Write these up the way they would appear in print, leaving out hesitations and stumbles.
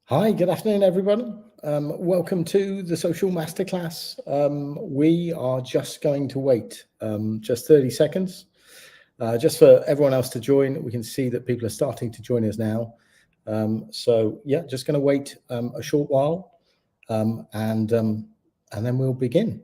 Hi, good afternoon, everyone. Welcome to the Social Masterclass. We are just going to wait just 30 seconds just for everyone else to join. We can see that people are starting to join us now. So yeah, just going to wait a short while and then we'll begin.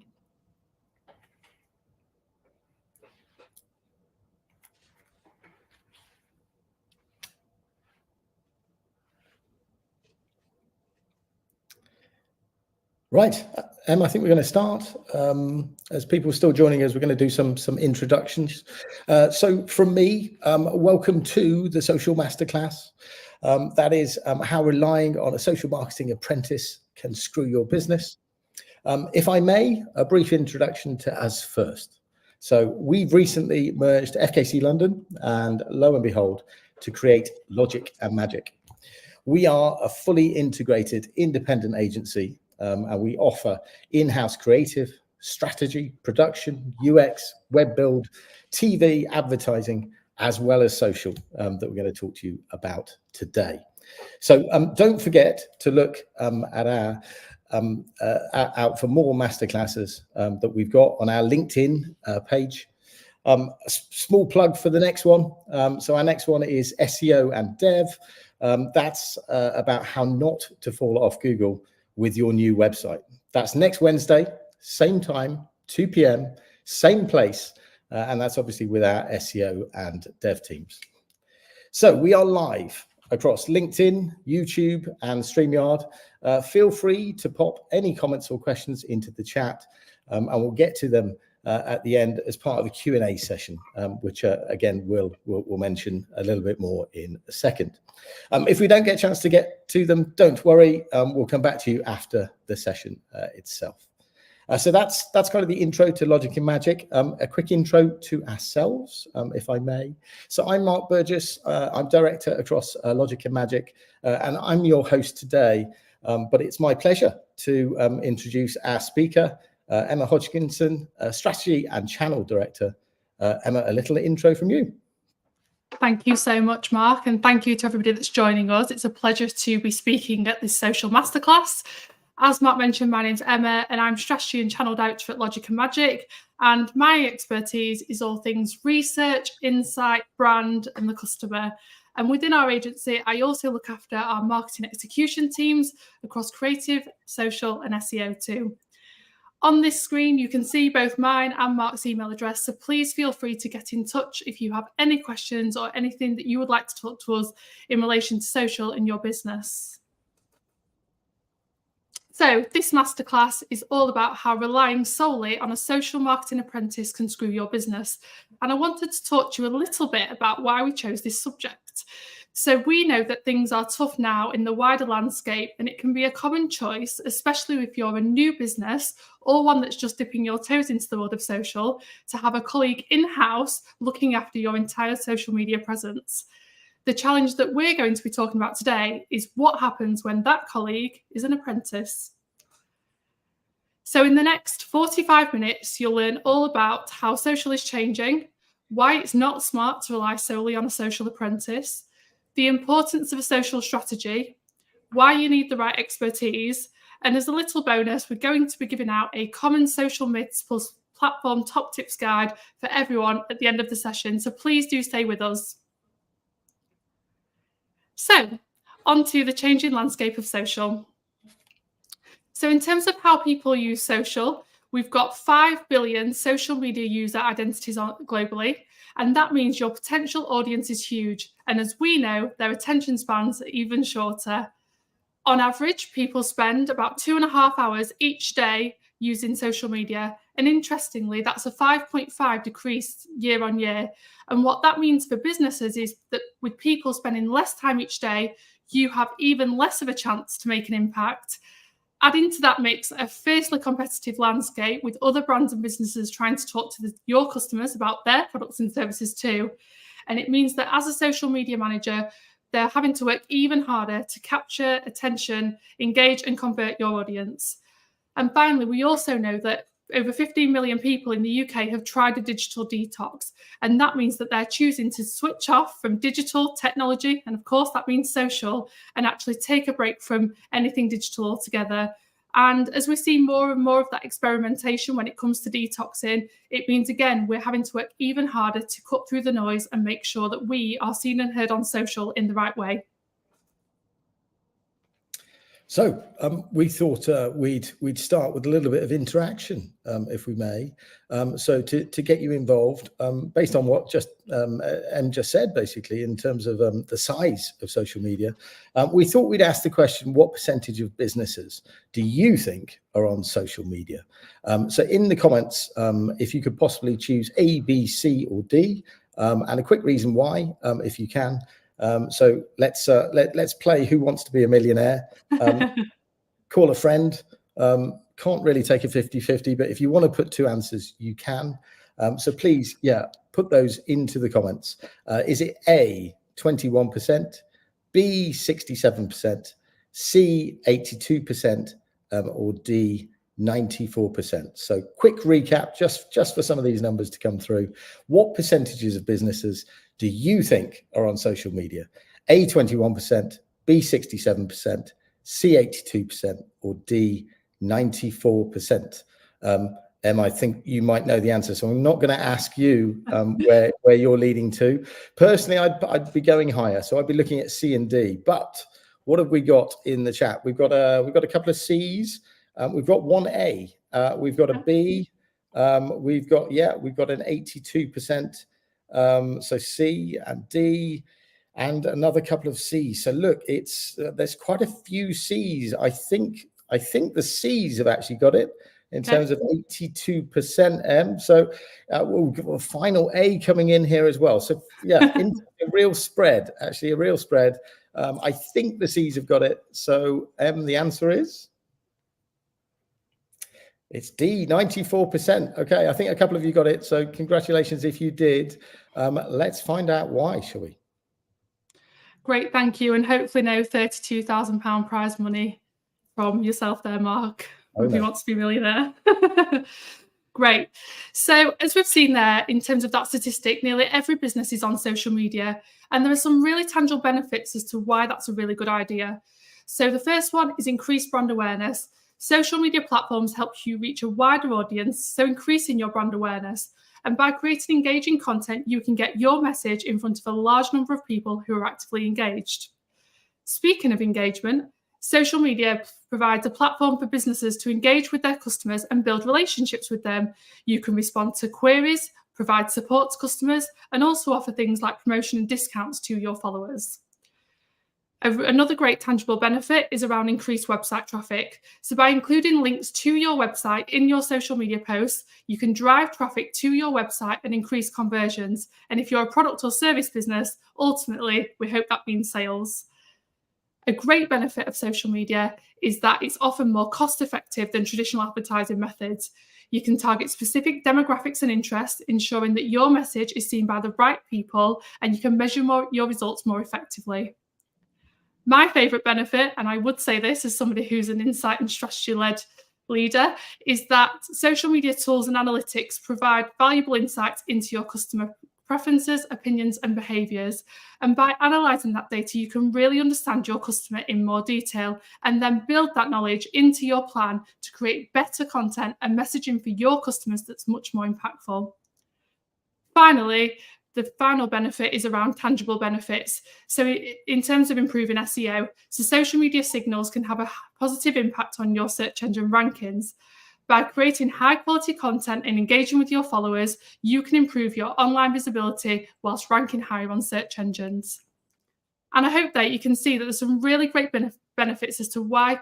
Right, Em, I think we're going to start. As people are still joining us, we're going to do some introductions. So from me, welcome to the Social Masterclass. That is how relying on a social marketing apprentice can screw your business. If I may, a brief introduction to us first. So we've recently merged FKC London and lo and behold, to create Logic+Magic. We are a fully integrated independent agency and we offer in-house creative, strategy, production, UX, web build, TV, advertising, as well as social that we're going to talk to you about today. So don't forget to look at our out for more masterclasses that we've got on our LinkedIn page. A small plug for the next one. So our next one is SEO and Dev. That's about how not to fall off Google with your new website. That's next Wednesday, same time, 2 p.m, same place. And that's obviously with our SEO and Dev teams. So we are live across LinkedIn, YouTube, and StreamYard. Feel free to pop any comments or questions into the chat, and we'll get to them at the end as part of the Q&A session, which again we'll mention a little bit more in a second. If we don't get a chance to get to them, don't worry. We'll come back to you after the session itself. So that's kind of the intro to Logic+Magic. A quick intro to ourselves, if I may. So I'm Mark Burgess. I'm director across Logic+Magic, and I'm your host today. But it's my pleasure to introduce our speaker, Emma Hodgkinson, strategy and channel director. Emma, a little intro from you. Thank you so much, Mark, and thank you to everybody that's joining us. It's a pleasure to be speaking at this social masterclass. As Mark mentioned, my name's Emma and I'm strategy and channel director at Logic+Magic, and my expertise is all things research, insight, brand and the customer. And within our agency, I also look after our marketing execution teams across creative, social and SEO too. On this screen, you can see both mine and Mark's email address, so please feel free to get in touch if you have any questions or anything that you would like to talk to us in relation to social in your business. So this masterclass is all about how relying solely on a social marketing apprentice can screw your business. And I wanted to talk to you a little bit about why we chose this subject. So we know that things are tough now in the wider landscape, and it can be a common choice, especially if you're a new business or one that's just dipping your toes into the world of social, to have a colleague in-house looking after your entire social media presence. The challenge that we're going to be talking about today is what happens when that colleague is an apprentice. So in the next 45 minutes, you'll learn all about how social is changing, why it's not smart to rely solely on a social apprentice, the importance of a social strategy, why you need the right expertise, and as a little bonus, we're going to be giving out a common social myths plus platform top tips guide for everyone at the end of the session, so please do stay with us. So, on to the changing landscape of social. So in terms of how people use social, we've got 5 billion social media user identities globally, and that means your potential audience is huge. And as we know, their attention spans are even shorter. On average, people spend about 2.5 hours each day using social media. And interestingly, that's a 5.5 decrease year on year. And what that means for businesses is that with people spending less time each day, you have even less of a chance to make an impact. Add into that mix a fiercely competitive landscape with other brands and businesses trying to talk to your customers about their products and services too. And it means that as a social media manager, they're having to work even harder to capture attention, engage and convert your audience. And finally, we also know that over 15 million people in the UK have tried a digital detox, and that means that they're choosing to switch off from digital technology, and of course that means social, and actually take a break from anything digital altogether. And as we see more and more of that experimentation when it comes to detoxing, it means, again, we're having to work even harder to cut through the noise and make sure that we are seen and heard on social in the right way. So we thought we'd start with a little bit of interaction, if we may. So to get you involved, based on what Em just said, basically, in terms of the size of social media, we thought we'd ask the question: what percentage of businesses do you think are on social media? So in the comments, if you could possibly choose A, B, C, or D, and a quick reason why, if you can. So let's play Who Wants to Be a Millionaire. Call a friend. Can't really take a 50-50, but if you want to put two answers, you can. So please, put those into the comments. Is it A, 21%, B, 67%, C, 82%, or D, 94%? So quick recap, just for some of these numbers to come through. What percentages of businesses do you think are on social media? A, 21%, B, 67%, C, 82%, or D, 94%? Em, I think you might know the answer, so I'm not going to ask you where you're leading to. Personally, I'd be going higher, so I'd be looking at C and D. But what have we got in the chat? We've got a couple of C's. We've got one A. We've got a B. We've got an 82%. So C and D, and another couple of C's. So look, there's quite a few C's. I think the C's have actually got it in terms of 82%. M. So we'll get a final A coming in here as well. So a real spread. Actually, a real spread. I think the C's have got it. So M, the answer is. It's D, 94%. Okay, I think a couple of you got it. So congratulations if you did. Let's find out why, shall we? Great, thank you. And hopefully no £32,000 prize money from yourself there, Mark, if you want to be a millionaire. Great. So as we've seen there, in terms of that statistic, nearly every business is on social media. And there are some really tangible benefits as to why that's a really good idea. So the first one is increased brand awareness. Social media platforms help you reach a wider audience, so increasing your brand awareness. And by creating engaging content, you can get your message in front of a large number of people who are actively engaged. Speaking of engagement, social media provides a platform for businesses to engage with their customers and build relationships with them. You can respond to queries, provide support to customers, and also offer things like promotion and discounts to your followers. Another great tangible benefit is around increased website traffic. So by including links to your website in your social media posts, you can drive traffic to your website and increase conversions. And if you're a product or service business, ultimately, we hope that means sales. A great benefit of social media is that it's often more cost-effective than traditional advertising methods. You can target specific demographics and interests, ensuring that your message is seen by the right people, and you can measure your results more effectively. My favourite benefit, and I would say this as somebody who's an insight and strategy-led leader, is that social media tools and analytics provide valuable insights into your customer preferences, opinions, and behaviours. And by analysing that data, you can really understand your customer in more detail and then build that knowledge into your plan to create better content and messaging for your customers that's much more impactful. Finally, the final benefit is around tangible benefits. So in terms of improving SEO, so social media signals can have a positive impact on your search engine rankings. By creating high quality content and engaging with your followers, you can improve your online visibility whilst ranking higher on search engines. And I hope that you can see that there's some really great benefits as to why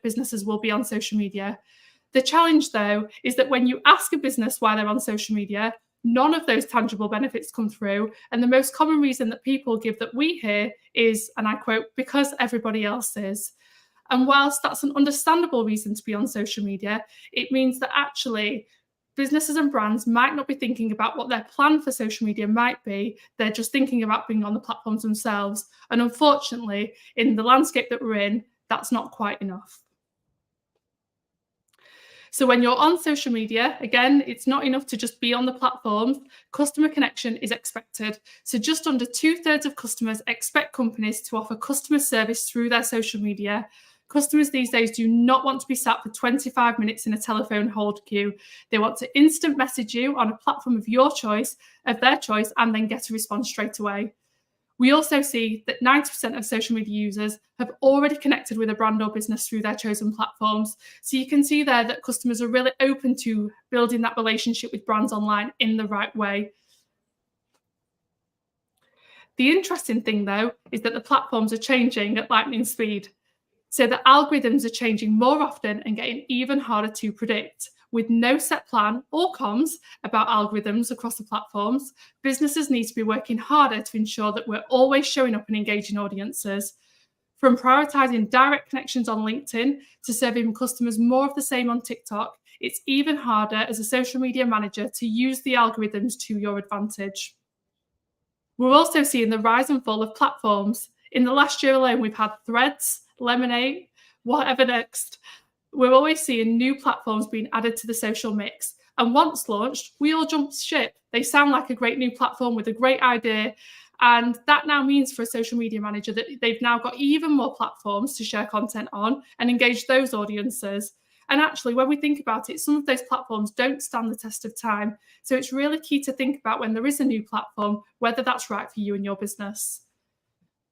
businesses will be on social media. The challenge, though, is that when you ask a business why they're on social media, none of those tangible benefits come through. And the most common reason that people give that we hear is, and I quote, because everybody else is. And whilst that's an understandable reason to be on social media, it means that actually businesses and brands might not be thinking about what their plan for social media might be. They're just thinking about being on the platforms themselves. And unfortunately, in the landscape that we're in, that's not quite enough. So when you're on social media, again, it's not enough to just be on the platforms. Customer connection is expected. So just under 2/3 of customers expect companies to offer customer service through their social media. Customers these days do not want to be sat for 25 minutes in a telephone hold queue. They want to instant message you on a platform of their choice, and then get a response straight away. We also see that 90% of social media users have already connected with a brand or business through their chosen platforms. So you can see there that customers are really open to building that relationship with brands online in the right way. The interesting thing, though, is that the platforms are changing at lightning speed. So the algorithms are changing more often and getting even harder to predict. With no set plan or comms about algorithms across the platforms, businesses need to be working harder to ensure that we're always showing up and engaging audiences. From prioritizing direct connections on LinkedIn to serving customers more of the same on TikTok, it's even harder as a social media manager to use the algorithms to your advantage. We're also seeing the rise and fall of platforms. In the last year alone, we've had Threads, Lemonade, whatever next. We're always seeing new platforms being added to the social mix. And once launched, we all jumped ship. They sound like a great new platform with a great idea. And that now means for a social media manager that they've now got even more platforms to share content on and engage those audiences. And actually, when we think about it, some of those platforms don't stand the test of time. So it's really key to think about when there is a new platform, whether that's right for you and your business.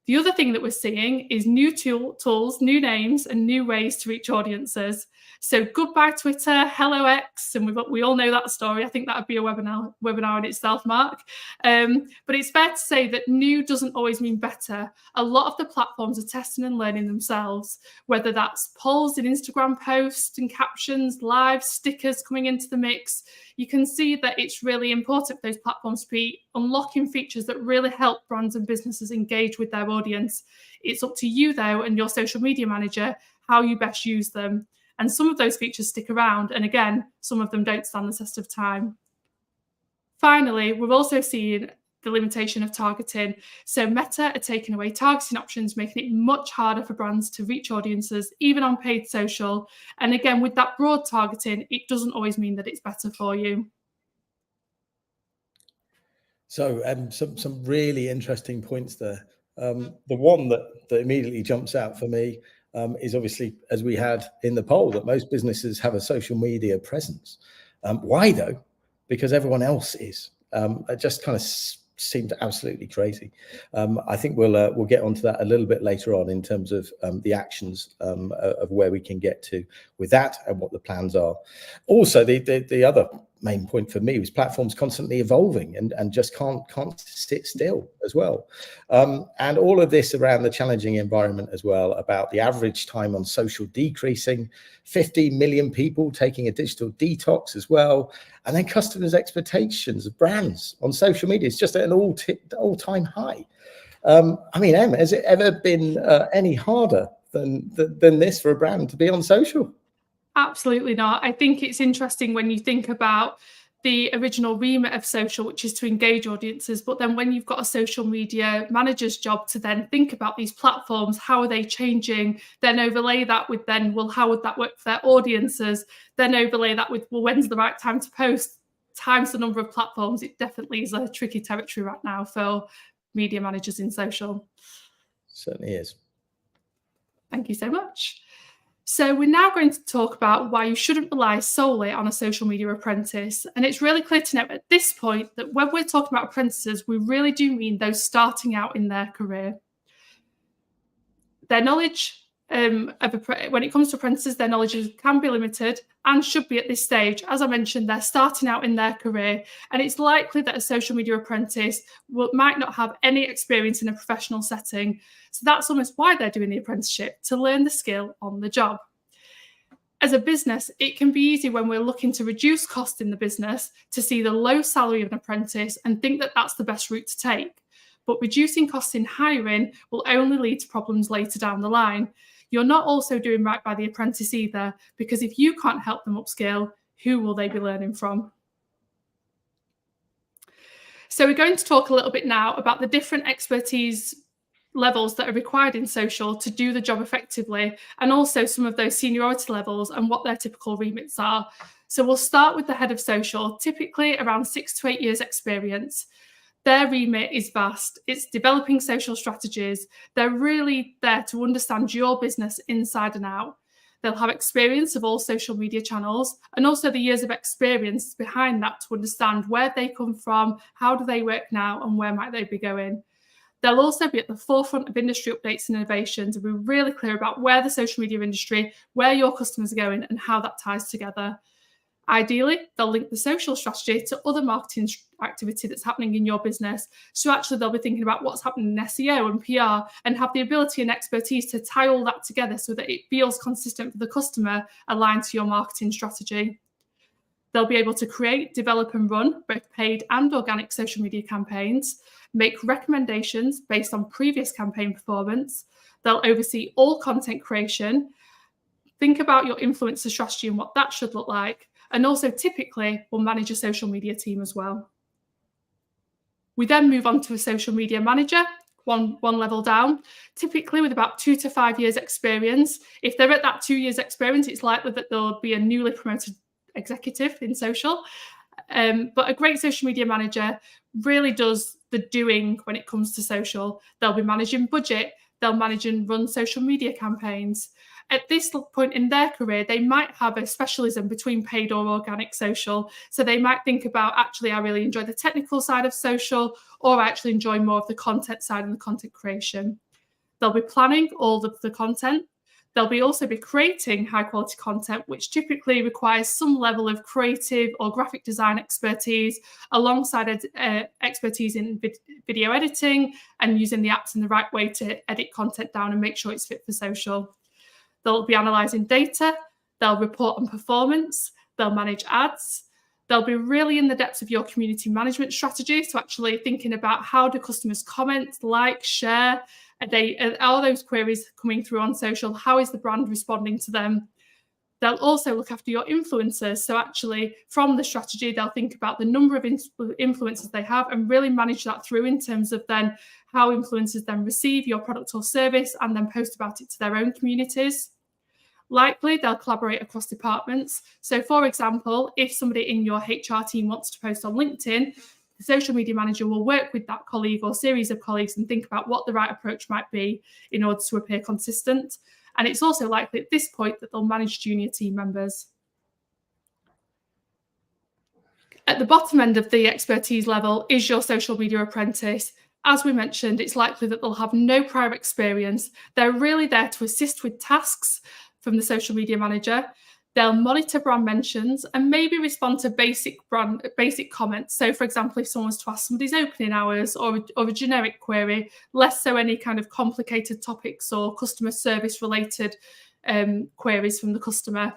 The other thing that we're seeing is new tools, new names, and new ways to reach audiences. So goodbye Twitter, hello X, and we all know that story. I think that would be a webinar in itself, Mark. But it's fair to say that new doesn't always mean better. A lot of the platforms are testing and learning themselves, whether that's polls in Instagram posts and captions, live stickers coming into the mix. You can see that it's really important for those platforms to be unlocking features that really help brands and businesses engage with their audience. It's up to you, though, and your social media manager, how you best use them. And some of those features stick around, and again, some of them don't stand the test of time. Finally, we're also seeing the limitation of targeting. So Meta are taking away targeting options, making it much harder for brands to reach audiences, even on paid social. And again, with that broad targeting, it doesn't always mean that it's better for you. So some really interesting points there. The one that immediately jumps out for me is obviously, as we had in the poll, that most businesses have a social media presence. Why though? Because everyone else is. It just kind of seemed absolutely crazy. I think we'll get onto that a little bit later on in terms of the actions of where we can get to with that and what the plans are. Also, the other main point for me was platforms constantly evolving and just can't sit still as well. And all of this around the challenging environment as well, about the average time on social decreasing, 50 million people taking a digital detox as well, and then customers' expectations of brands on social media is just at an all-time high. I mean, Em, has it ever been any harder than this for a brand to be on social? Absolutely not. I think it's interesting when you think about the original remit of social, which is to engage audiences. But then when you've got a social media manager's job to then think about these platforms, how are they changing? Then overlay that with well, how would that work for their audiences? Then overlay that with, well, when's the right time to post? Times the number of platforms. It definitely is a tricky territory right now for media managers in social. Certainly is. Thank you so much. So we're now going to talk about why you shouldn't rely solely on a social media apprentice. And it's really clear to note at this point that when we're talking about apprentices, we really do mean those starting out in their career. Their knowledge when it comes to apprentices, their knowledge can be limited and should be at this stage. As I mentioned, they're starting out in their career, and it's likely that a social media apprentice might not have any experience in a professional setting. So that's almost why they're doing the apprenticeship, to learn the skill on the job. As a business, it can be easy when we're looking to reduce cost in the business to see the low salary of an apprentice and think that that's the best route to take. But reducing costs in hiring will only lead to problems later down the line. You're not also doing right by the apprentice either, because if you can't help them upskill, who will they be learning from? So we're going to talk a little bit now about the different expertise levels that are required in social to do the job effectively, and also some of those seniority levels and what their typical remits are. So we'll start with the head of social, typically around 6 to 8 years experience. Their remit is vast. It's developing social strategies. They're really there to understand your business inside and out. They'll have experience of all social media channels and also the years of experience behind that to understand where they come from, how do they work now, and where might they be going. They'll also be at the forefront of industry updates and innovations and be really clear about where the social media industry, where your customers are going, and how that ties together. Ideally, they'll link the social strategy to other marketing activity that's happening in your business. So actually, they'll be thinking about what's happening in SEO and PR and have the ability and expertise to tie all that together so that it feels consistent for the customer, aligned to your marketing strategy. They'll be able to create, develop and run both paid and organic social media campaigns, make recommendations based on previous campaign performance. They'll oversee all content creation, think about your influencer strategy and what that should look like, and also typically will manage a social media team as well. We then move on to a social media manager, one level down, typically with about 2 to 5 years experience. If they're at that 2 years experience, it's likely that they'll be a newly promoted executive in social. But a great social media manager really does the doing when it comes to social. They'll be managing budget, they'll manage and run social media campaigns. At this point in their career, they might have a specialism between paid or organic social. So they might think about, actually, I really enjoy the technical side of social, or I actually enjoy more of the content side and the content creation. They'll be planning all of the content. They'll also be creating high quality content, which typically requires some level of creative or graphic design expertise, alongside expertise in video editing and using the apps in the right way to edit content down and make sure it's fit for social. They'll be analysing data, they'll report on performance, they'll manage ads, they'll be really in the depths of your community management strategy, so actually thinking about how do customers comment, like, share, are those queries coming through on social, how is the brand responding to them? They'll also look after your influencers, so actually from the strategy they'll think about the number of influencers they have and really manage that through in terms of then how influencers then receive your product or service and then post about it to their own communities. Likely, they'll collaborate across departments. So, for example, if somebody in your HR team wants to post on LinkedIn, the social media manager will work with that colleague or series of colleagues and think about what the right approach might be in order to appear consistent. And it's also likely at this point that they'll manage junior team members. At the bottom end of the expertise level is your social media apprentice. As we mentioned, it's likely that they'll have no prior experience. They're really there to assist with tasks from the social media manager. They'll monitor brand mentions and maybe respond to basic comments. So, for example, if someone was to ask somebody's opening hours or a generic query, less so any kind of complicated topics or customer service related queries from the customer.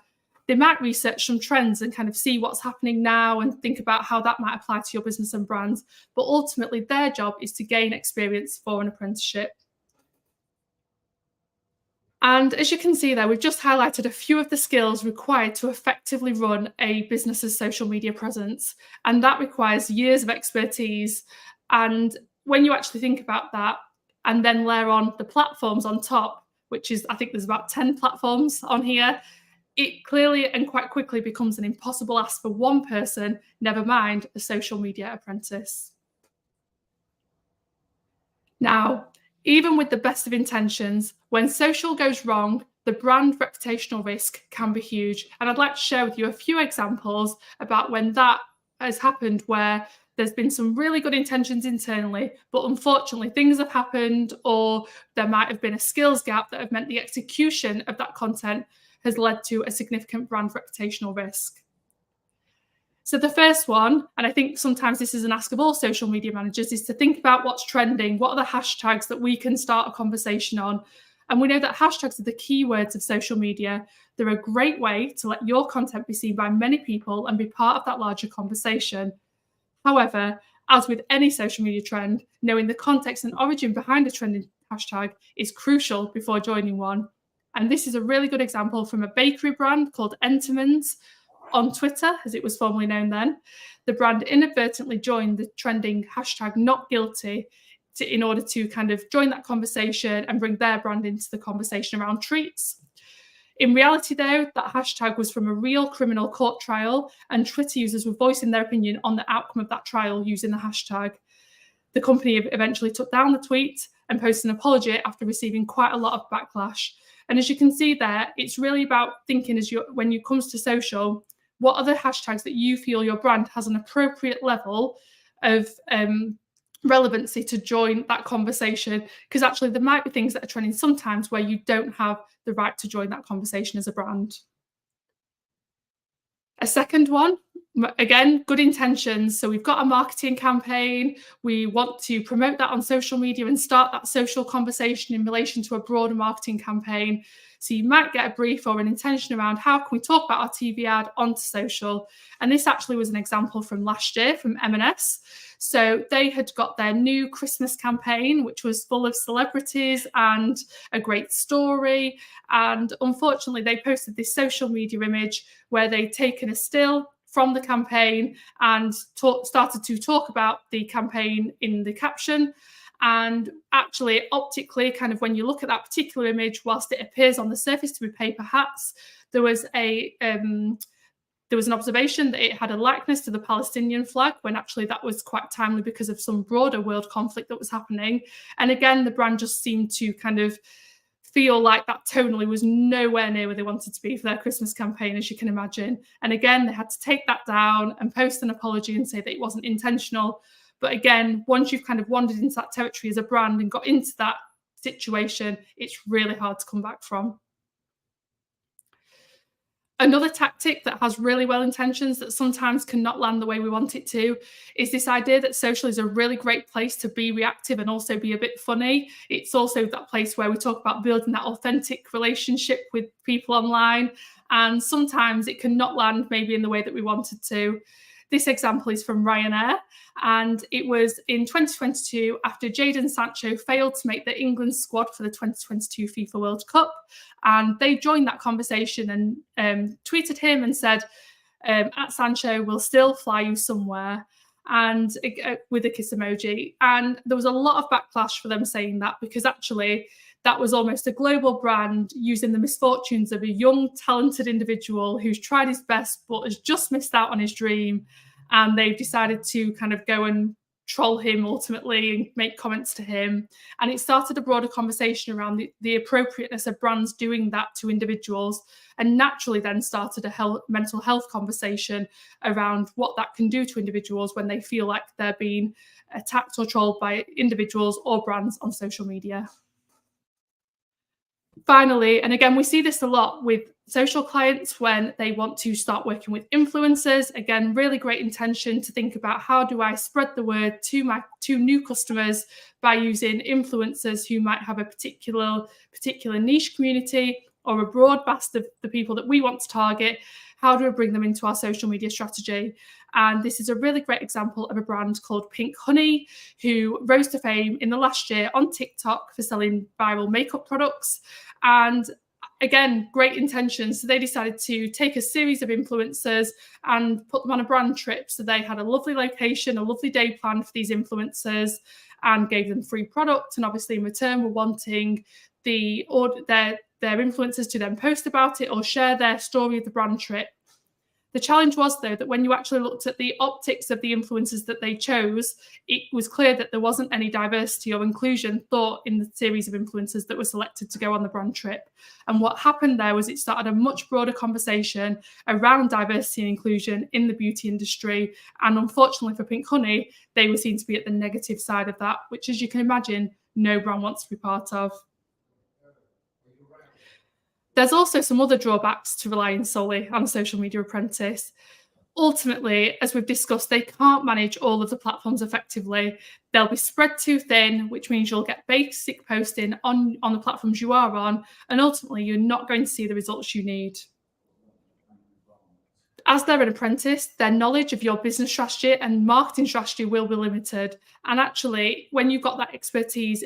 They might research some trends and kind of see what's happening now and think about how that might apply to your business and brands. But ultimately, their job is to gain experience for an apprenticeship. And as you can see there, we've just highlighted a few of the skills required to effectively run a business's social media presence. And that requires years of expertise. And when you actually think about that and then layer on the platforms on top, which is, I think there's about 10 platforms on here, it clearly and quite quickly becomes an impossible ask for one person, never mind a social media apprentice. Now, even with the best of intentions, when social goes wrong, the brand reputational risk can be huge. And I'd like to share with you a few examples about when that has happened, where there's been some really good intentions internally, but unfortunately things have happened, or there might have been a skills gap that have meant the execution of that content has led to a significant brand reputational risk. So the first one, and I think sometimes this is an ask of all social media managers, is to think about what's trending, what are the hashtags that we can start a conversation on. And we know that hashtags are the keywords of social media. They're a great way to let your content be seen by many people and be part of that larger conversation. However, as with any social media trend, knowing the context and origin behind a trending hashtag is crucial before joining one. And this is a really good example from a bakery brand called Entenmann's. On Twitter, as it was formerly known then, the brand inadvertently joined the trending hashtag not guilty in order to kind of join that conversation and bring their brand into the conversation around treats. In reality, though, that hashtag was from a real criminal court trial, and Twitter users were voicing their opinion on the outcome of that trial using the hashtag. The company eventually took down the tweet and posted an apology after receiving quite a lot of backlash. And as you can see there, it's really about thinking when it comes to social, what are the hashtags that you feel your brand has an appropriate level of relevancy to join that conversation, because actually there might be things that are trending sometimes where you don't have the right to join that conversation as a brand. A second one, again, good intentions. So we've got a marketing campaign. We want to promote that on social media and start that social conversation in relation to a broader marketing campaign. So you might get a brief or an intention around how can we talk about our TV ad onto social. And this actually was an example from last year from M&S. So they had got their new Christmas campaign, which was full of celebrities and a great story. And unfortunately, they posted this social media image where they'd taken a still from the campaign and started to talk about the campaign in the caption. And actually, optically, kind of when you look at that particular image, whilst it appears on the surface to be paper hats, there was an observation that it had a likeness to the Palestinian flag, when actually that was quite timely because of some broader world conflict that was happening. And again, the brand just seemed to kind of feel like that tonally was nowhere near where they wanted to be for their Christmas campaign, as you can imagine. And again, they had to take that down and post an apology and say that it wasn't intentional. But again, once you've kind of wandered into that territory as a brand and got into that situation, it's really hard to come back from. Another tactic that has really well intentions that sometimes cannot land the way we want it to is this idea that social is a really great place to be reactive and also be a bit funny. It's also that place where we talk about building that authentic relationship with people online. And sometimes it can not land maybe in the way that we wanted to. This example is from Ryanair, and it was in 2022 after Jadon Sancho failed to make the England squad for the 2022 FIFA World Cup. And they joined that conversation and tweeted him and said, at Sancho, we'll still fly you somewhere, and with a kiss emoji. And there was a lot of backlash for them saying that, because actually that was almost a global brand using the misfortunes of a young, talented individual who's tried his best but has just missed out on his dream. And they've decided to kind of go and troll him ultimately and make comments to him. And it started a broader conversation around the appropriateness of brands doing that to individuals, and naturally then started a mental health conversation around what that can do to individuals when they feel like they're being attacked or trolled by individuals or brands on social media. Finally, and again, we see this a lot with social clients when they want to start working with influencers. Again, really great intention to think about how do I spread the word to new customers by using influencers who might have a particular niche community or a broad base of the people that we want to target. How do we bring them into our social media strategy? And this is a really great example of a brand called Pink Honey, who rose to fame in the last year on TikTok for selling viral makeup products. And again, great intentions. So they decided to take a series of influencers and put them on a brand trip. So they had a lovely location, a lovely day planned for these influencers, and gave them free product. And obviously in return, were wanting their influencers to then post about it or share their story of the brand trip. The challenge was, though, that when you actually looked at the optics of the influencers that they chose, it was clear that there wasn't any diversity or inclusion thought in the series of influencers that were selected to go on the brand trip. And what happened there was it started a much broader conversation around diversity and inclusion in the beauty industry. And unfortunately for Pink Honey, they were seen to be at the negative side of that, which, as you can imagine, no brand wants to be part of. There's also some other drawbacks to relying solely on a social media apprentice. Ultimately, as we've discussed, they can't manage all of the platforms effectively. They'll be spread too thin, which means you'll get basic posting on the platforms you are on, and ultimately you're not going to see the results you need. As they're an apprentice, their knowledge of your business strategy and marketing strategy will be limited. And actually, when you've got that expertise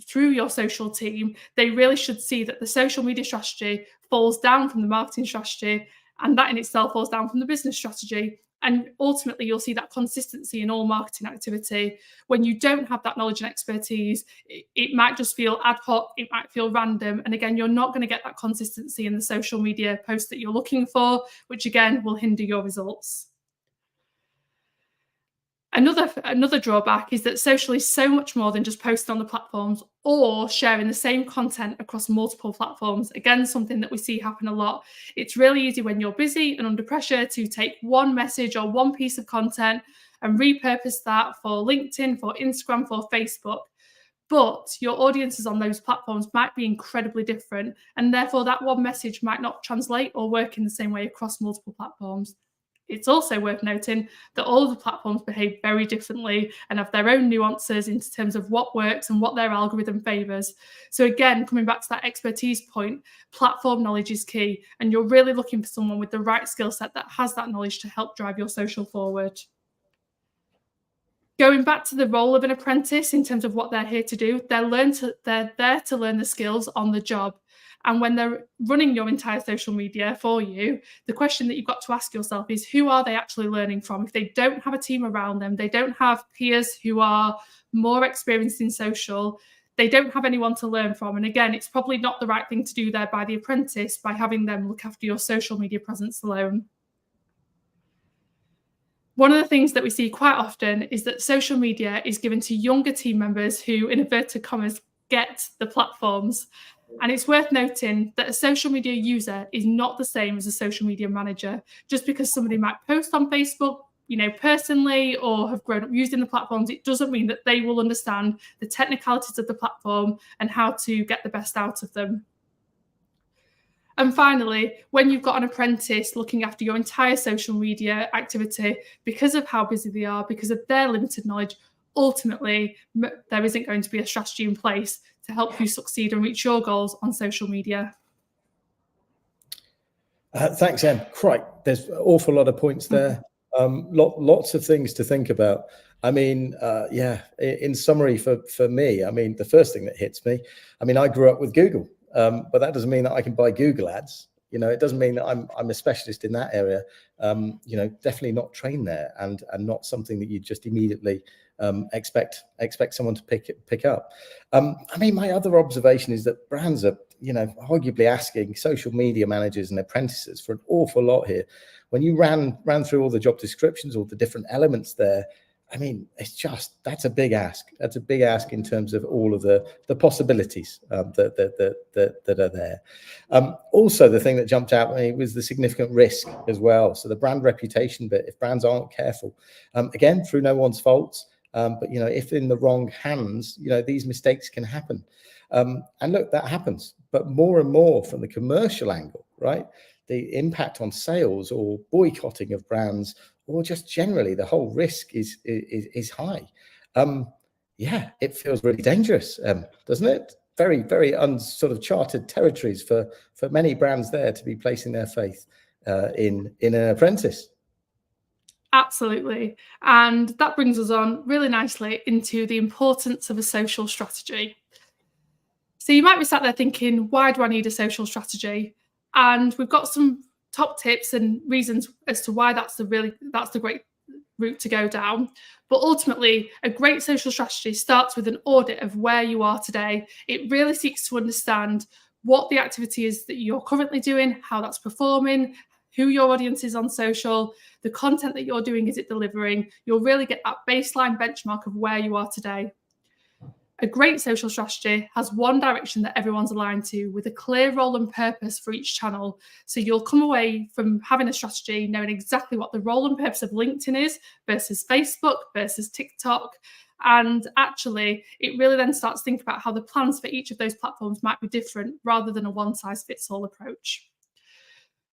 through your social team, they really should see that the social media strategy falls down from the marketing strategy, and that in itself falls down from the business strategy. And ultimately, you'll see that consistency in all marketing activity. When you don't have that knowledge and expertise, it might just feel ad hoc, it might feel random. And again, you're not going to get that consistency in the social media posts that you're looking for, which again will hinder your results. Another drawback is that social is so much more than just posting on the platforms or sharing the same content across multiple platforms. Again, something that we see happen a lot. It's really easy when you're busy and under pressure to take one message or one piece of content and repurpose that for LinkedIn, for Instagram, for Facebook. But your audiences on those platforms might be incredibly different, and therefore that one message might not translate or work in the same way across multiple platforms. It's also worth noting that all of the platforms behave very differently and have their own nuances in terms of what works and what their algorithm favours. So again, coming back to that expertise point, platform knowledge is key, and you're really looking for someone with the right skill set that has that knowledge to help drive your social forward. Going back to the role of an apprentice in terms of what they're here to do, they're there to learn the skills on the job. And when they're running your entire social media for you, the question that you've got to ask yourself is, who are they actually learning from? If they don't have a team around them, they don't have peers who are more experienced in social, they don't have anyone to learn from. And again, it's probably not the right thing to do there by the apprentice by having them look after your social media presence alone. One of the things that we see quite often is that social media is given to younger team members who, in inverted commas, get the platforms. And it's worth noting that a social media user is not the same as a social media manager. Just because somebody might post on Facebook, personally, or have grown up using the platforms, it doesn't mean that they will understand the technicalities of the platform and how to get the best out of them. And finally, when you've got an apprentice looking after your entire social media activity, because of how busy they are, because of their limited knowledge, ultimately, there isn't going to be a strategy in place to help you succeed and reach your goals on social media. Thanks, Em. Right, there's an awful lot of points there. Lots of things to think about. I mean, in summary for me, I mean, the first thing that hits me, I mean, I grew up with Google. But that doesn't mean that I can buy Google ads. It doesn't mean that I'm a specialist in that area. Definitely not trained there, and not something that you just immediately expect someone to pick up. I mean, my other observation is that brands are, arguably asking social media managers and apprentices for an awful lot here. When you ran through all the job descriptions, all the different elements there, I mean, that's a big ask. That's a big ask in terms of all of the possibilities that are there. Also, the thing that jumped out at me was the significant risk as well. So the brand reputation bit, if brands aren't careful, again, through no one's faults, but if in the wrong hands, these mistakes can happen. And look, that happens, but more and more from the commercial angle, right? The impact on sales or boycotting of brands, or just generally the whole risk is high. It feels really dangerous, doesn't it? Very, very sort of charted territories for many brands there to be placing their faith in an apprentice. Absolutely. And that brings us on really nicely into the importance of a social strategy. So you might be sat there thinking, why do I need a social strategy? And we've got some top tips and reasons as to why that's the great route to go down. But ultimately, a great social strategy starts with an audit of where you are today. It really seeks to understand what the activity is that you're currently doing, how that's performing, who your audience is on social, the content that you're doing, is it delivering? You'll really get that baseline benchmark of where you are today. A great social strategy has one direction that everyone's aligned to, with a clear role and purpose for each channel. So you'll come away from having a strategy knowing exactly what the role and purpose of LinkedIn is versus Facebook versus TikTok. And actually, it really then starts to think about how the plans for each of those platforms might be different rather than a one-size-fits-all approach.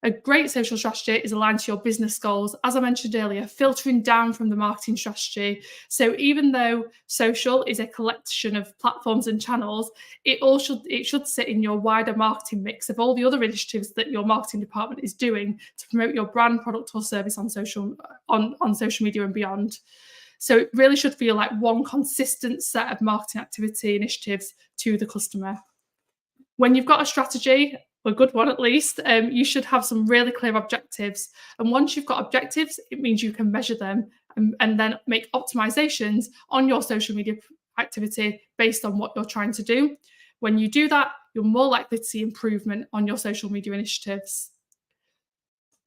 A great social strategy is aligned to your business goals, as I mentioned earlier, filtering down from the marketing strategy. So even though social is a collection of platforms and channels, it should sit in your wider marketing mix of all the other initiatives that your marketing department is doing to promote your brand, product, or service on social media and beyond. So it really should feel like one consistent set of marketing activity initiatives to the customer. When you've got a strategy, a good one at least, you should have some really clear objectives. And once you've got objectives, it means you can measure them and then make optimizations on your social media activity based on what you're trying to do. When you do that, you're more likely to see improvement on your social media initiatives.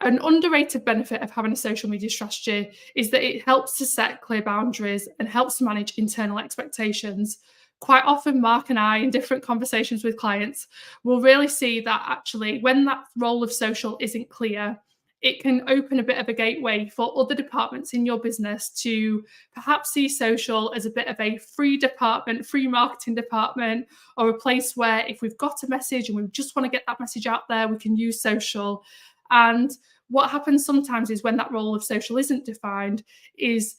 An underrated benefit of having a social media strategy is that it helps to set clear boundaries and helps to manage internal expectations. Quite often, Mark and I, in different conversations with clients, will really see that actually when that role of social isn't clear, it can open a bit of a gateway for other departments in your business to perhaps see social as a bit of a free department, free marketing department, or a place where if we've got a message and we just want to get that message out there, we can use social. And what happens sometimes is when that role of social isn't defined is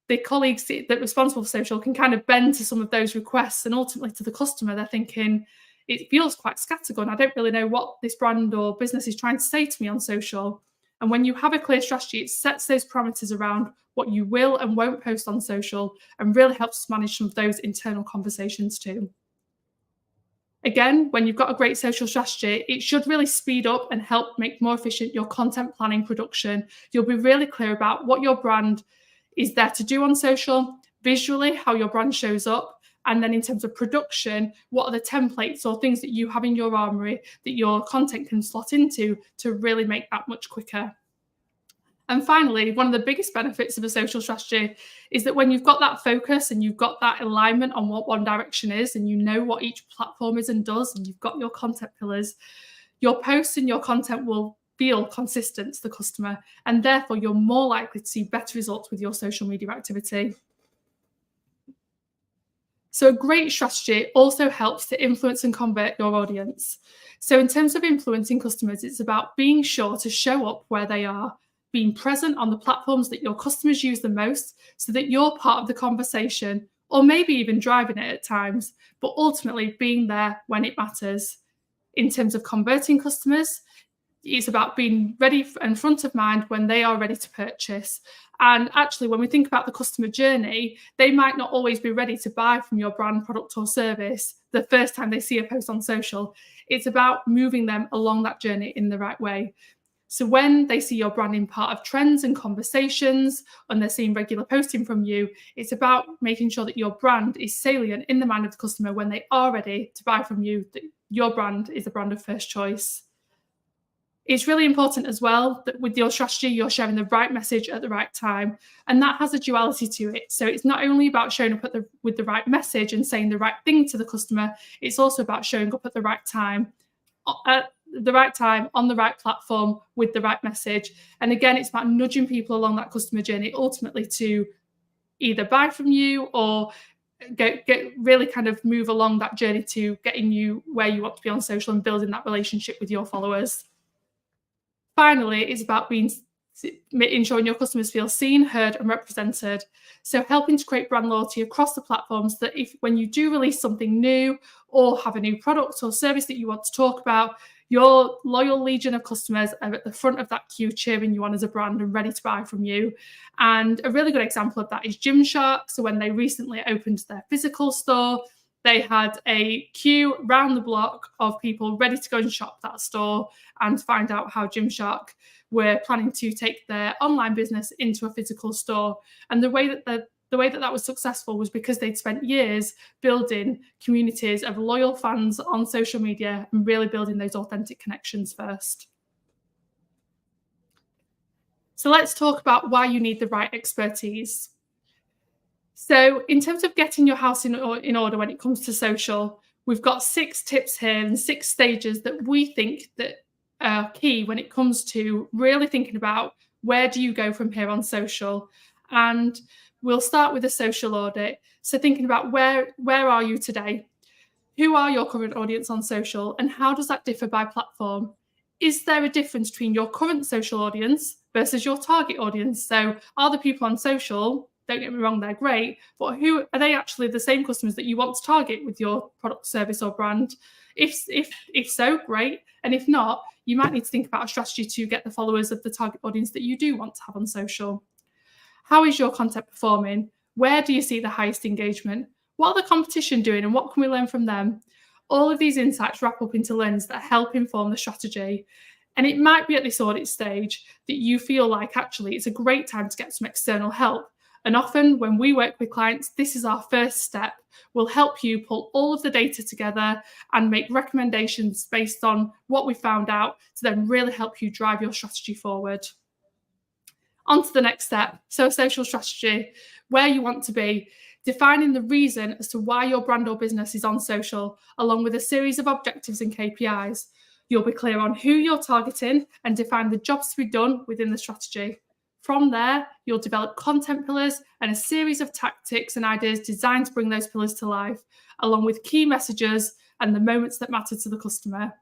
the colleagues that are responsible for social can kind of bend to some of those requests, and ultimately to the customer, they're thinking, it feels quite scattergun. I don't really know what this brand or business is trying to say to me on social. And when you have a clear strategy, it sets those parameters around what you will and won't post on social and really helps us manage some of those internal conversations too. Again, when you've got a great social strategy, it should really speed up and help make more efficient your content planning production. You'll be really clear about what your brand is there to do on social, visually, how your brand shows up, and then in terms of production, what are the templates or things that you have in your armory that your content can slot into to really make that much quicker. And finally, one of the biggest benefits of a social strategy is that when you've got that focus and you've got that alignment on what one direction is, and you know what each platform is and does, and you've got your content pillars, your posts and your content will feel consistent to the customer, and therefore you're more likely to see better results with your social media activity. So a great strategy also helps to influence and convert your audience. So in terms of influencing customers, it's about being sure to show up where they are, being present on the platforms that your customers use the most so that you're part of the conversation, or maybe even driving it at times, but ultimately being there when it matters. In terms of converting customers, it's about being ready and front of mind when they are ready to purchase. And actually, when we think about the customer journey, they might not always be ready to buy from your brand, product, or service the first time they see a post on social. It's about moving them along that journey in the right way. So when they see your branding part of trends and conversations, and they're seeing regular posting from you, it's about making sure that your brand is salient in the mind of the customer when they are ready to buy from you, that your brand is the brand of first choice. It's really important as well that with your strategy, you're sharing the right message at the right time. And that has a duality to it. So it's not only about showing up with the right message and saying the right thing to the customer, it's also about showing up at the right time, on the right platform with the right message. And again, it's about nudging people along that customer journey, ultimately to either buy from you or get really kind of move along that journey to getting you where you want to be on social and building that relationship with your followers. Finally, it's about ensuring your customers feel seen, heard, and represented. So helping to create brand loyalty across the platforms, that when you do release something new or have a new product or service that you want to talk about, your loyal legion of customers are at the front of that queue cheering you on as a brand and ready to buy from you. And a really good example of that is Gymshark. So when they recently opened their physical store, they had a queue round the block of people ready to go and shop that store and find out how Gymshark were planning to take their online business into a physical store. And the way that that was successful was because they'd spent years building communities of loyal fans on social media and really building those authentic connections first. So let's talk about why you need the right expertise. So in terms of getting your house in order when it comes to social, we've got 6 tips here and 6 stages that we think that are key when it comes to really thinking about where do you go from here on social. And we'll start with a social audit. So thinking about where are you today? Who are your current audience on social, and how does that differ by platform? Is there a difference between your current social audience versus your target audience? So are the people on social, don't get me wrong, they're great, but who are they actually the same customers that you want to target with your product, service, or brand? If so, great. And if not, you might need to think about a strategy to get the followers of the target audience that you do want to have on social. How is your content performing? Where do you see the highest engagement? What are the competition doing, and what can we learn from them? all of these insights wrap up into learnings that help inform the strategy. And it might be at this audit stage that you feel like actually it's a great time to get some external help. And often when we work with clients, this is our first step. We'll help you pull all of the data together and make recommendations based on what we found out to then really help you drive your strategy forward. On to the next step. So a social strategy, where you want to be, defining the reason as to why your brand or business is on social, along with a series of objectives and KPIs. You'll be clear on who you're targeting and define the jobs to be done within the strategy. From there, you'll develop content pillars and a series of tactics and ideas designed to bring those pillars to life, along with key messages and the moments that matter to the customer.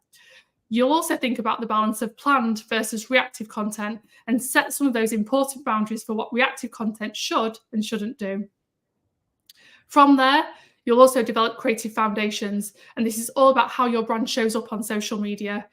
You'll also think about the balance of planned versus reactive content and set some of those important boundaries for what reactive content should and shouldn't do. From there, you'll also develop creative foundations, and this is all about how your brand shows up on social media.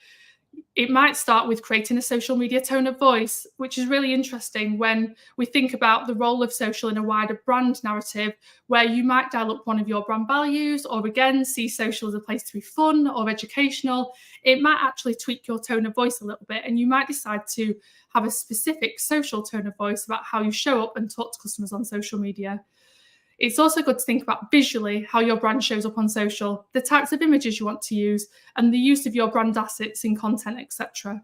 It might start with creating a social media tone of voice, which is really interesting when we think about the role of social in a wider brand narrative, where you might dial up one of your brand values, or again, see social as a place to be fun or educational. It might actually tweak your tone of voice a little bit, and you might decide to have a specific social tone of voice about how you show up and talk to customers on social media. It's also good to think about visually how your brand shows up on social, the types of images you want to use, and the use of your brand assets in content, etc.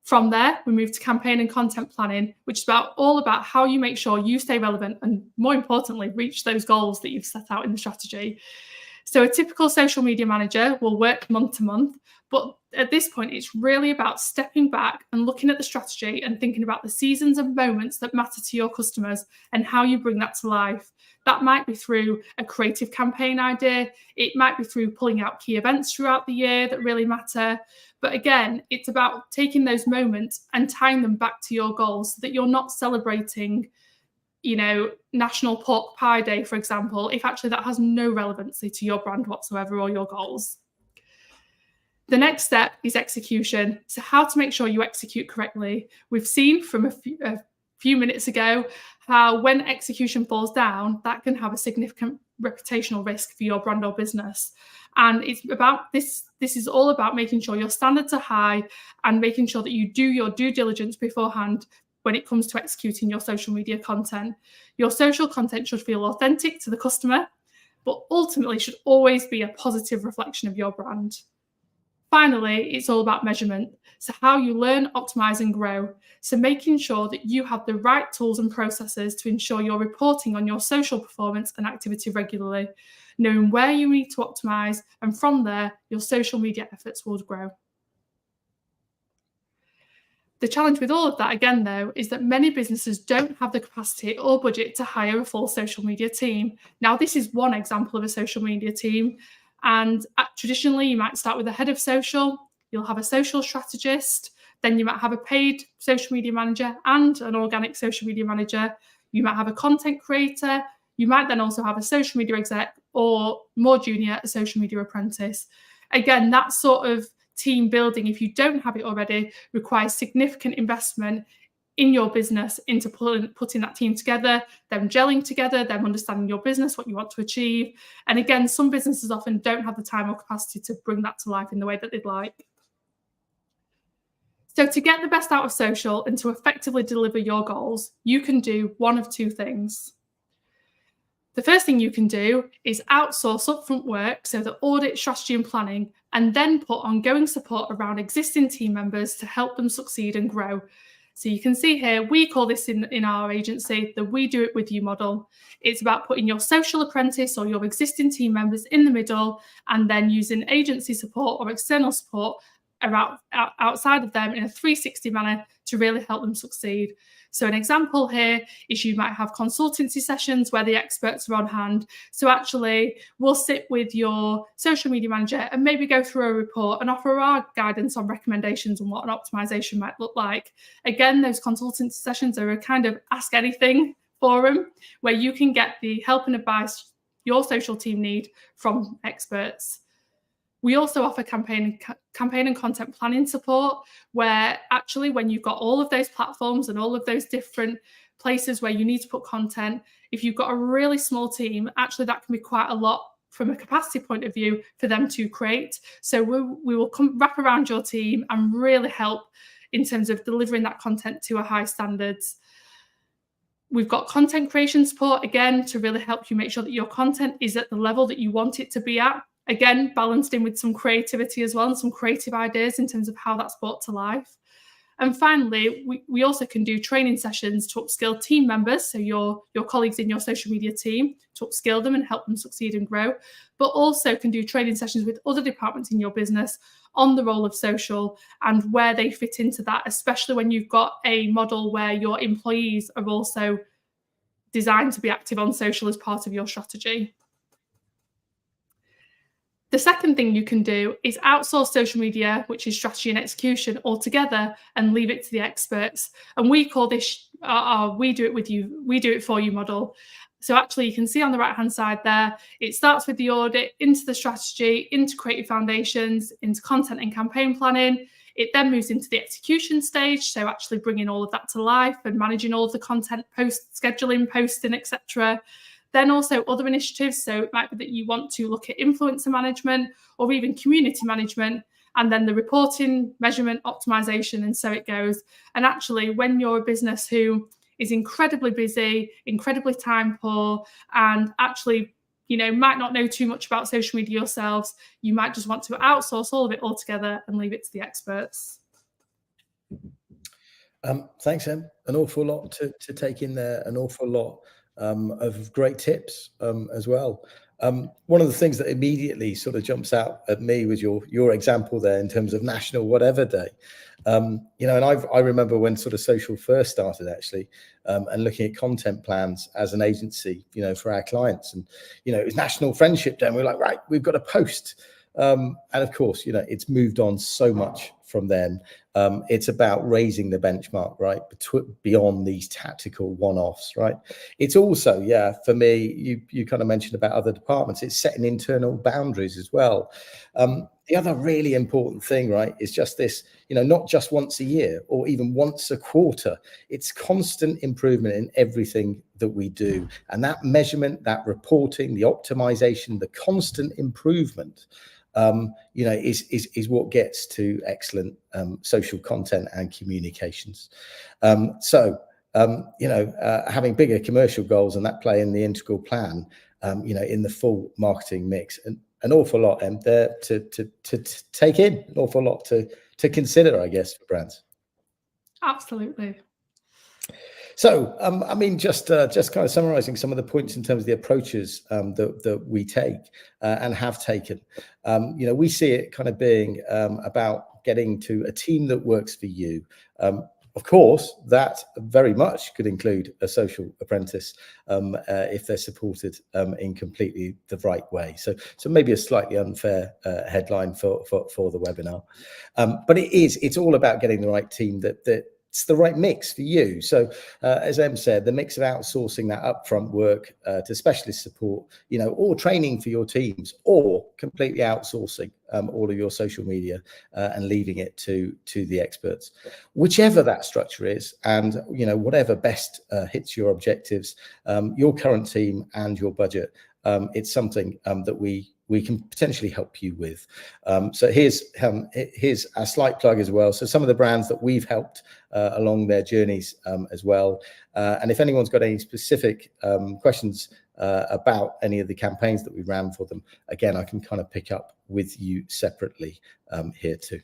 From there, we move to campaign and content planning, which is all about how you make sure you stay relevant and, more importantly, reach those goals that you've set out in the strategy. So a typical social media manager will work month to month, but at this point, it's really about stepping back and looking at the strategy and thinking about the seasons and moments that matter to your customers and how you bring that to life. That might be through a creative campaign idea. It might be through pulling out key events throughout the year that really matter. But again, it's about taking those moments and tying them back to your goals so that you're not celebrating, National Pork Pie Day, for example, if actually that has no relevancy to your brand whatsoever or your goals. The next step is execution. So how to make sure you execute correctly. We've seen from a few minutes ago how when execution falls down, that can have a significant reputational risk for your brand or business. And it's about this is all about making sure your standards are high and making sure that you do your due diligence beforehand when it comes to executing your social media content. Your social content should feel authentic to the customer, but ultimately should always be a positive reflection of your brand. Finally, it's all about measurement. So how you learn, optimize, and grow. So making sure that you have the right tools and processes to ensure you're reporting on your social performance and activity regularly, knowing where you need to optimize, and from there, your social media efforts will grow. The challenge with all of that, again, though, is that many businesses don't have the capacity or budget to hire a full social media team. Now, this is one example of a social media team. And traditionally, you might start with a head of social, you'll have a social strategist, then you might have a paid social media manager and an organic social media manager. You might have a content creator. You might then also have a social media exec, or more junior, a social media apprentice. Again, that sort of team building, if you don't have it already, requires significant investment in your business into putting that team together, them gelling together, them understanding your business, what you want to achieve. And again, some businesses often don't have the time or capacity to bring that to life in the way that they'd like. So to get the best out of social and to effectively deliver your goals, you can do one of two things. The first thing you can do is outsource upfront work, so the audit, strategy and planning, and then put ongoing support around existing team members to help them succeed and grow. So you can see here, we call this in our agency the We Do It With You model. It's about putting your social apprentice or your existing team members in the middle and then using agency support or external support outside of them in a 360 manner to really help them succeed. So an example here is you might have consultancy sessions where the experts are on hand. So actually, we'll sit with your social media manager and maybe go through a report and offer our guidance on recommendations on what an optimization might look like. Again, those consultancy sessions are a kind of ask anything forum where you can get the help and advice your social team need from experts. We also offer campaign and content planning support, where actually when you've got all of those platforms and all of those different places where you need to put content, if you've got a really small team, actually that can be quite a lot from a capacity point of view for them to create. So we will wrap around your team and really help in terms of delivering that content to a high standards. We've got content creation support, again, to really help you make sure that your content is at the level that you want it to be at. Again, balanced in with some creativity as well and some creative ideas in terms of how that's brought to life. And finally, we also can do training sessions to upskill team members, so your colleagues in your social media team, to upskill them and help them succeed and grow, but also can do training sessions with other departments in your business on the role of social and where they fit into that, especially when you've got a model where your employees are also designed to be active on social as part of your strategy. The second thing you can do is outsource social media, which is strategy and execution, altogether and leave it to the experts. And we call this our we do it with you, we do it for you model. So actually you can see on the right-hand side there, it starts with the audit, into the strategy, into creative foundations, into content and campaign planning. It then moves into the execution stage, so actually bringing all of that to life and managing all of the content, scheduling, posting, etc. Then also other initiatives, so it might be that you want to look at influencer management or even community management, and then the reporting, measurement, optimization, and so it goes. And actually, when you're a business who is incredibly busy, incredibly time poor, and actually, might not know too much about social media yourselves, you might just want to outsource all of it altogether and leave it to the experts. Thanks, Em. An awful lot to take in there, an awful lot of great tips as well. One of the things that immediately sort of jumps out at me was your example there in terms of National Whatever Day. And I remember when sort of social first started actually, and looking at content plans as an agency, for our clients, and it was National Friendship Day, and we were like, right, we've got to post. And of course, it's moved on so much from then. It's about raising the benchmark, right, beyond these tactical one-offs, right? It's also, for me, you kind of mentioned about other departments, it's setting internal boundaries as well. The other really important thing, right, is just this, not just once a year or even once a quarter. It's constant improvement in everything that we do. And that measurement, that reporting, the optimization, the constant improvement, is what gets to excellent social content and communications. Having bigger commercial goals and that play in the integral plan, in the full marketing mix, and an awful lot there to take in, an awful lot to consider, I guess, for brands. Absolutely. So, just kind of summarising some of the points in terms of the approaches that we take and have taken. We see it kind of being about getting to a team that works for you. Of course, that very much could include a social apprentice if they're supported in completely the right way. So maybe a slightly unfair headline for the webinar, but it's all about getting the right team it's the right mix for you. So as Em said, the mix of outsourcing that upfront work to specialist support, or training for your teams, or completely outsourcing all of your social media and leaving it to the experts. Whichever that structure is, and whatever best hits your objectives, your current team and your budget, it's something that we can potentially help you with. So here's a slight plug as well. So some of the brands that we've helped along their journeys as well. And if anyone's got any specific questions about any of the campaigns that we ran for them, again, I can kind of pick up with you separately here too.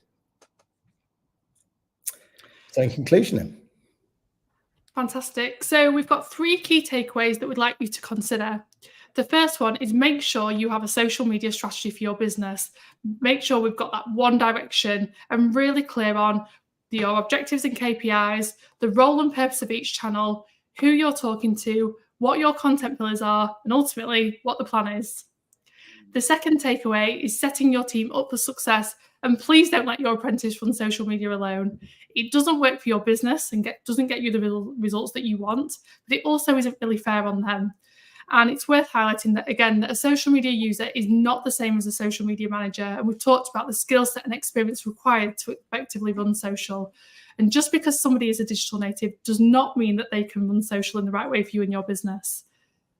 So in conclusion then. Fantastic. So we've got 3 key takeaways that we'd like you to consider. The first one is make sure you have a social media strategy for your business. Make sure we've got that one direction and really clear on your objectives and KPIs, the role and purpose of each channel, who you're talking to, what your content pillars are, and ultimately what the plan is. The second takeaway is setting your team up for success, and please don't let your apprentice run social media alone. It doesn't work for your business and doesn't get you the results that you want, but it also isn't really fair on them. And it's worth highlighting that, again, that a social media user is not the same as a social media manager. And we've talked about the skill set and experience required to effectively run social. And just because somebody is a digital native does not mean that they can run social in the right way for you and your business.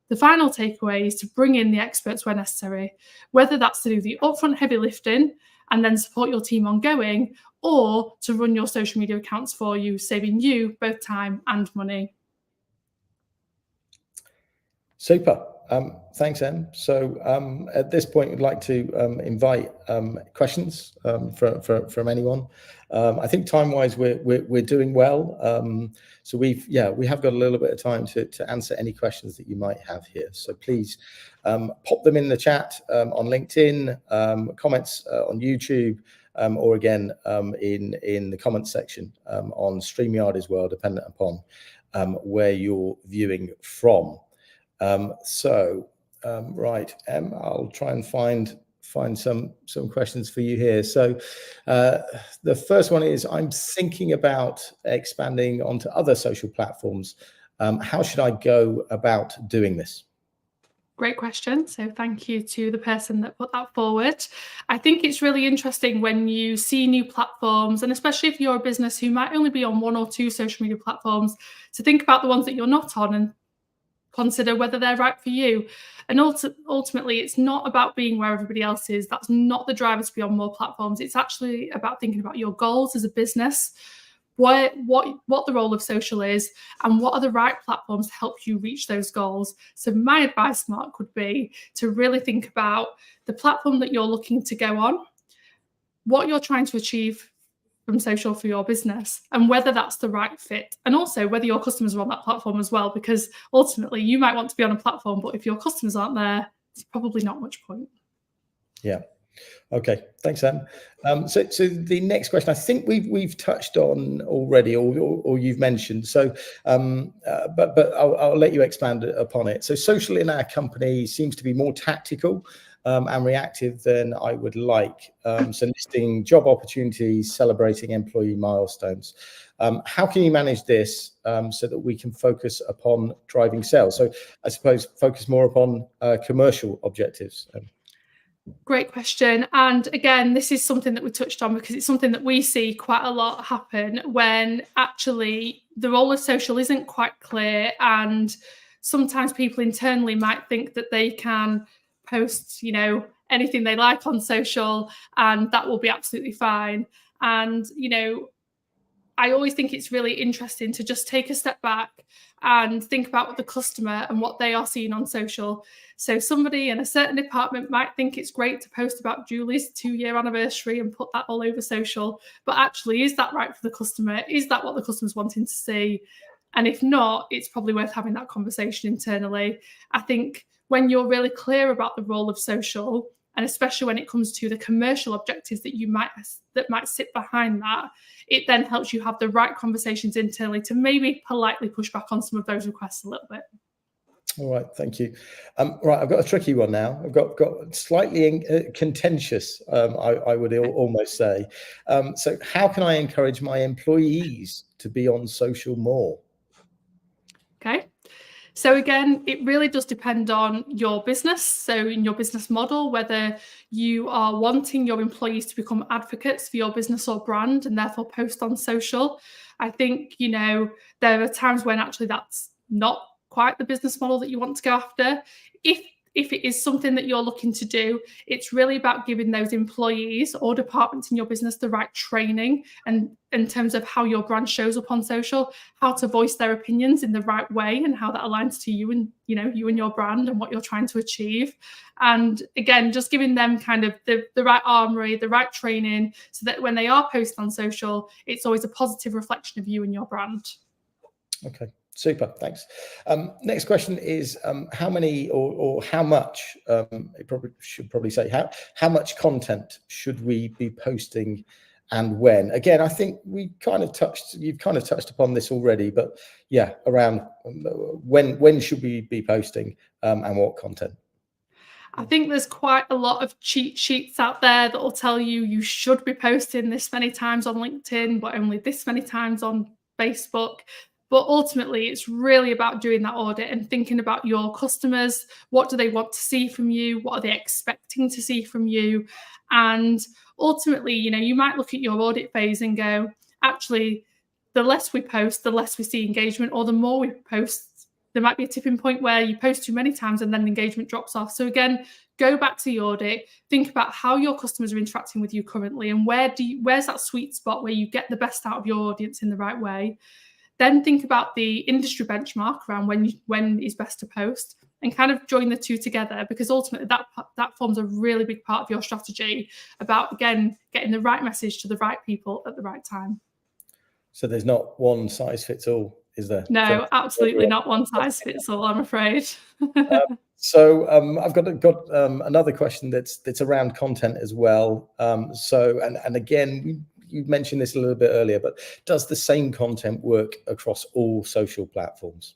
The final takeaway is to bring in the experts where necessary, whether that's to do the upfront heavy lifting and then support your team ongoing, or to run your social media accounts for you, saving you both time and money. Super. Thanks, Em. So at this point, we'd like to invite questions from anyone. I think time-wise, we're doing well. So we have got a little bit of time to answer any questions that you might have here. So please pop them in the chat on LinkedIn, comments on YouTube, or again in the comments section on StreamYard as well, dependent upon where you're viewing from. Right, I'll try and find some questions for you here. So the first one is, I'm thinking about expanding onto other social platforms. How should I go about doing this? Great question. So thank you to the person that put that forward. I think it's really interesting when you see new platforms, and especially if you're a business who might only be on 1 or 2 social media platforms, to think about the ones that you're not on and consider whether they're right for you. And ultimately, it's not about being where everybody else is. That's not the driver to be on more platforms. It's actually about thinking about your goals as a business, what the role of social is, and what are the right platforms to help you reach those goals. So my advice, Mark, would be to really think about the platform that you're looking to go on, what you're trying to achieve from social for your business, and whether that's the right fit, and also whether your customers are on that platform as well, because ultimately you might want to be on a platform, but if your customers aren't there, it's probably not much point. Yeah. Okay. Thanks, Sam. So the next question, I think we've touched on already, or you've mentioned. So, but I'll let you expand upon it. So, social in our company seems to be more tactical and reactive than I would like. So, listing job opportunities, celebrating employee milestones. How can you manage this so that we can focus upon driving sales? So, I suppose focus more upon commercial objectives. Great question. And again, this is something that we touched on because it's something that we see quite a lot happen when actually the role of social isn't quite clear. And sometimes people internally might think that they can post, anything they like on social and that will be absolutely fine. And, I always think it's really interesting to just take a step back and think about what the customer and what they are seeing on social. So somebody in a certain department might think it's great to post about Julie's 2-year anniversary and put that all over social. But actually, is that right for the customer? Is that what the customer's wanting to see? And if not, it's probably worth having that conversation internally. I think when you're really clear about the role of social, and especially when it comes to the commercial objectives that might sit behind that, it then helps you have the right conversations internally to maybe politely push back on some of those requests a little bit. All right, thank you. Right, I've got a tricky one now. I've got slightly contentious, I would almost say. So how can I encourage my employees to be on social more? Okay. So again, it really does depend on your business. So in your business model, whether you are wanting your employees to become advocates for your business or brand and therefore post on social. I think, there are times when actually that's not quite the business model that you want to go after. If it is something that you're looking to do, it's really about giving those employees or departments in your business the right training and in terms of how your brand shows up on social, how to voice their opinions in the right way and how that aligns to you and you and your brand and what you're trying to achieve. And again, just giving them kind of the right armory, the right training, so that when they are posted on social, it's always a positive reflection of you and your brand. Okay. Super, thanks. Next question is how many or how much, should probably say, how much content should we be posting and when? Again, I think you've kind of touched upon this already, but yeah, around when should we be posting and what content? I think there's quite a lot of cheat sheets out there that will tell you should be posting this many times on LinkedIn, but only this many times on Facebook. But ultimately, it's really about doing that audit and thinking about your customers. What do they want to see from you? What are they expecting to see from you? And ultimately, you might look at your audit phase and go, actually, the less we post, the less we see engagement, or the more we post, there might be a tipping point where you post too many times and then engagement drops off. So again, go back to the audit, think about how your customers are interacting with you currently, and where's that sweet spot where you get the best out of your audience in the right way. Then think about the industry benchmark around when is best to post, and kind of join the two together, because ultimately that forms a really big part of your strategy about, again, getting the right message to the right people at the right time. So there's not one size fits all, is there? No, absolutely not one size fits all, I'm afraid. So I've got another question that's around content as well. And again, you mentioned this a little bit earlier, but does the same content work across all social platforms?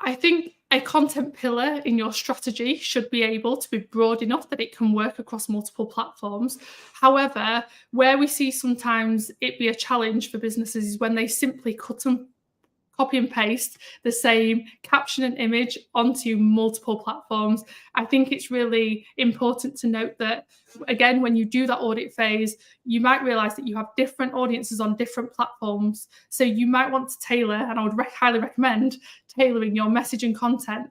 I think a content pillar in your strategy should be able to be broad enough that it can work across multiple platforms. However, where we see sometimes it be a challenge for businesses is when they simply copy and paste the same caption and image onto multiple platforms. I think it's really important to note that, again, when you do that audit phase, you might realize that you have different audiences on different platforms. So you might want to tailor, and I would highly recommend tailoring your message and content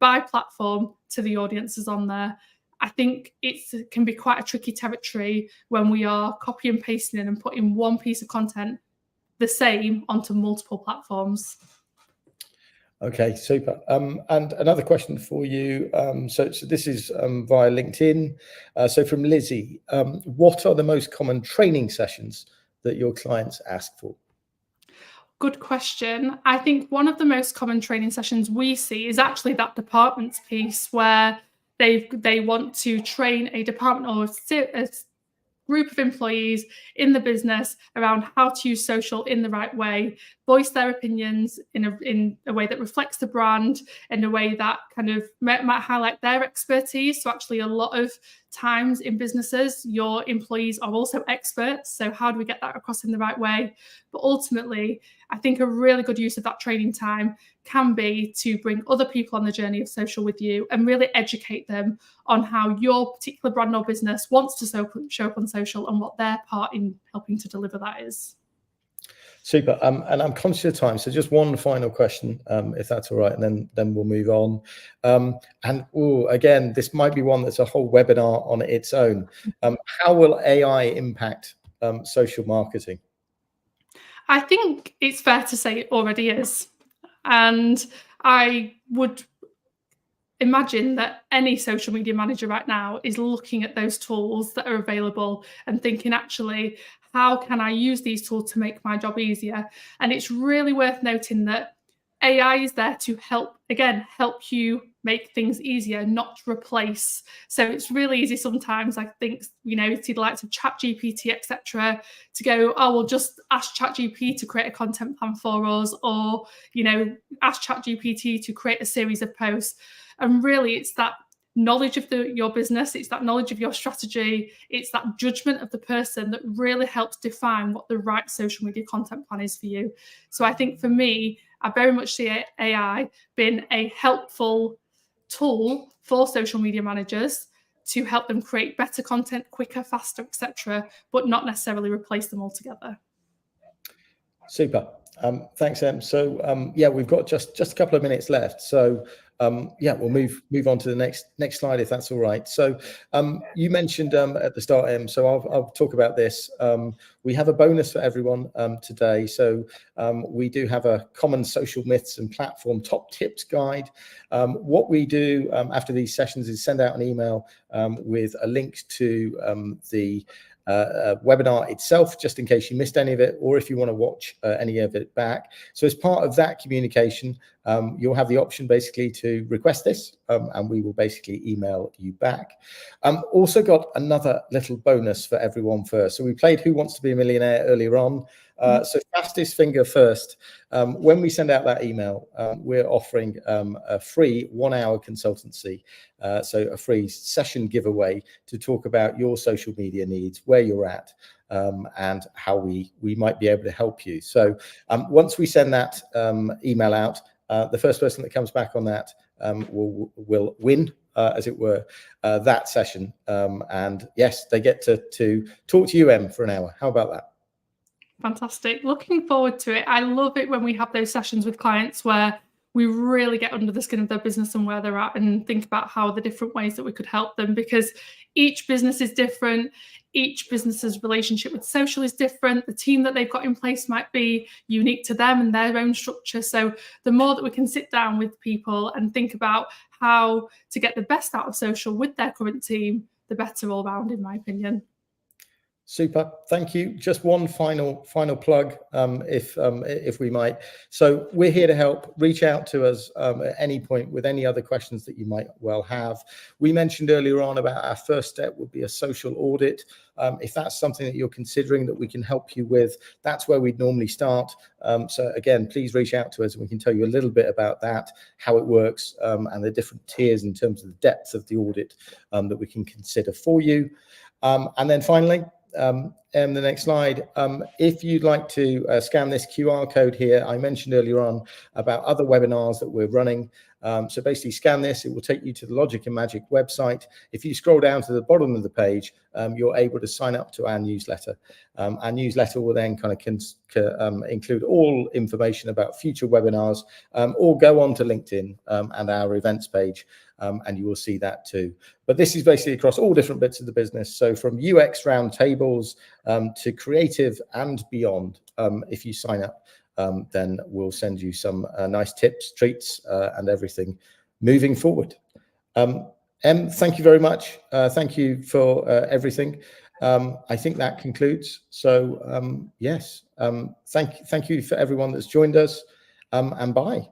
by platform to the audiences on there. I think it can be quite a tricky territory when we are copy and pasting and putting one piece of content the same onto multiple platforms. Okay, super. And another question for you. So this is via LinkedIn. So from Lizzie, what are the most common training sessions that your clients ask for? Good question. I think one of the most common training sessions we see is actually that departments piece, where they want to train a department or a group of employees in the business around how to use social in the right way, voice their opinions in a way that reflects the brand, in a way that kind of might highlight their expertise. So actually, a lot of times in businesses, your employees are also experts. So how do we get that across in the right way? But ultimately, I think a really good use of that training time can be to bring other people on the journey of social with you and really educate them on how your particular brand or business wants to show up on social and what their part in helping to deliver that is. Super. And I'm conscious of time, so just one final question, if that's all right, and then we'll move on. Again, this might be one that's a whole webinar on its own. How will AI impact social marketing? I think it's fair to say it already is. And I would imagine that any social media manager right now is looking at those tools that are available and thinking, actually, how can I use these tools to make my job easier? And it's really worth noting that AI is there to help you make things easier, not to replace. So it's really easy sometimes, I think, see the likes of ChatGPT, etc., to go, oh, we'll just ask ChatGPT to create a content plan for us, or, ask ChatGPT to create a series of posts. And really, it's that knowledge of your business, it's that knowledge of your strategy, it's that judgment of the person that really helps define what the right social media content plan is for you. So I think for me, I very much see AI being a helpful tool for social media managers to help them create better content quicker, faster, etc., but not necessarily replace them altogether. Super. Thanks, Em. So we've got just a couple of minutes left. So we'll move on to the next slide, if that's all right. So you mentioned at the start, Em, so I'll talk about this. We have a bonus for everyone today. So we do have a common social myths and platform top tips guide. What we do after these sessions is send out an email with a link to the webinar itself, just in case you missed any of it, or if you want to watch any of it back. So as part of that communication, you'll have the option basically to request this, and we will basically email you back. Also got another little bonus for everyone first. So we played Who Wants to Be a Millionaire earlier on. So fastest finger first. When we send out that email, we're offering a free 1-hour consultancy, so a free session giveaway to talk about your social media needs, where you're at, and how we might be able to help you. So once we send that email out, the first person that comes back on that will win, as it were, that session. And yes, they get to talk to you, Em, for an hour. How about that? Fantastic. Looking forward to it. I love it when we have those sessions with clients where we really get under the skin of their business and where they're at, and think about how the different ways that we could help them, because each business is different. Each business's relationship with social is different. The team that they've got in place might be unique to them and their own structure. So the more that we can sit down with people and think about how to get the best out of social with their current team, the better all round, in my opinion. Super, thank you. Just one final plug, if we might. So we're here to help. Reach out to us at any point with any other questions that you might well have. We mentioned earlier on about our first step would be a social audit. If that's something that you're considering that we can help you with, that's where we'd normally start. So again, please reach out to us and we can tell you a little bit about that, how it works, and the different tiers in terms of the depth of the audit that we can consider for you. And then finally, the next slide, if you'd like to scan this QR code here, I mentioned earlier on about other webinars that we're running. So basically scan this, it will take you to the Logic+Magic website. If you scroll down to the bottom of the page, you're able to sign up to our newsletter. Our newsletter will then kind of include all information about future webinars, or go on to LinkedIn and our events page, and you will see that too. But this is basically across all different bits of the business. So from UX roundtables to creative and beyond. If you sign up, then we'll send you some nice tips, treats, and everything moving forward. Em, thank you very much. Thank you for everything. I think that concludes. So yes, thank you for everyone that's joined us, and bye.